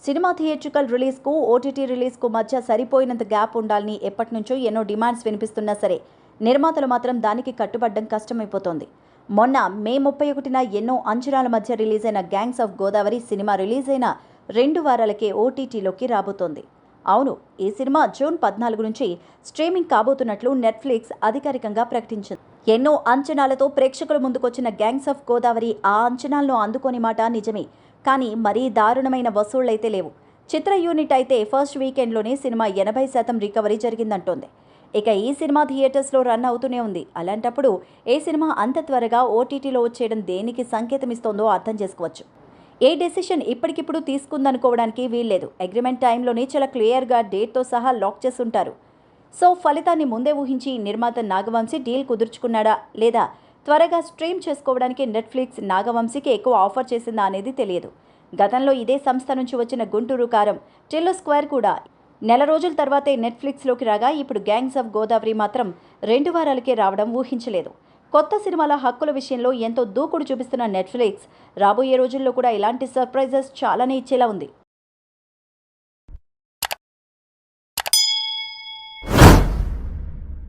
Cinema theatrical రిలీజ్కు OTT రిలీజ్కు మధ్య సరిపోయినంత gap ఉండాలని ఎప్పటినుంచో ఎన్నో డిమాండ్స్ వినిపిస్తున్నా సరే నిర్మాతలు మాత్రం దానికి కట్టుబడడం కష్టమైపోతోంది. మొన్న మే 31న ఎన్నో అంచనాల మధ్య రిలీజ్ అయిన gangs of Godavari cinema release అయిన 2 వారాలకే ఓటీటీలోకి రాబోతోంది. అవును, ఈ సినిమా జూన్ 14 నుంచి స్ట్రీమింగ్ కాబోతున్నట్లు నెట్ఫ్లిక్స్ అధికారికంగా ప్రకటించింది. ఎన్నో అంచనాలతో ప్రేక్షకుల ముందుకొచ్చిన గ్యాంగ్స్ ఆఫ్ గోదావరి ఆ అంచనాలను అందుకోని మాట నిజమే. కానీ మరీ దారుణమైన వసూళ్లైతే లేవు. చిత్ర యూనిట్ అయితే ఫస్ట్ వీకెండ్లోనే సినిమా 80% రికవరీ జరిగిందంటోంది. ఇక ఈ సినిమా థియేటర్స్లో రన్ అవుతూనే ఉంది. అలాంటప్పుడు ఏ సినిమా అంత త్వరగా ఓటీటీలో వచ్చేయడం దేనికి సంకేతం ఇస్తోందో అర్థం చేసుకోవచ్చు. ఏ డెసిషన్ ఇప్పటికిప్పుడు తీసుకుందనుకోవడానికి వీల్లేదు. అగ్రిమెంట్ టైంలోనే చాలా క్లియర్గా డేట్తో సహా లాక్ చేసుంటారు. సో ఫలితాన్ని ముందే ఊహించి నిర్మాత నాగవంశీ డీల్ కుదుర్చుకున్నాడా లేదా త్వరగా స్ట్రీమ్ చేసుకోవడానికి నెట్ఫ్లిక్స్ నాగవంశీకి ఎక్కువ ఆఫర్ చేసిందా అనేది తెలియదు. గతంలో ఇదే సంస్థ నుంచి వచ్చిన గుంటూరు కారం, టిల్లు స్క్వేర్ కూడా నెల రోజుల తర్వాతే నెట్ఫ్లిక్స్లోకి రాగా ఇప్పుడు గ్యాంగ్స్ ఆఫ్ గోదావరి మాత్రం 2 వారాలకే రావడం ఊహించలేదు. కొత్త సినిమాల హక్కుల విషయంలో ఎంతో దూకుడు చూపిస్తున్న నెట్ఫ్లిక్స్ రాబోయే రోజుల్లో కూడా ఇలాంటి సర్ప్రైజెస్ చాలానే ఇచ్చేలా ఉంది.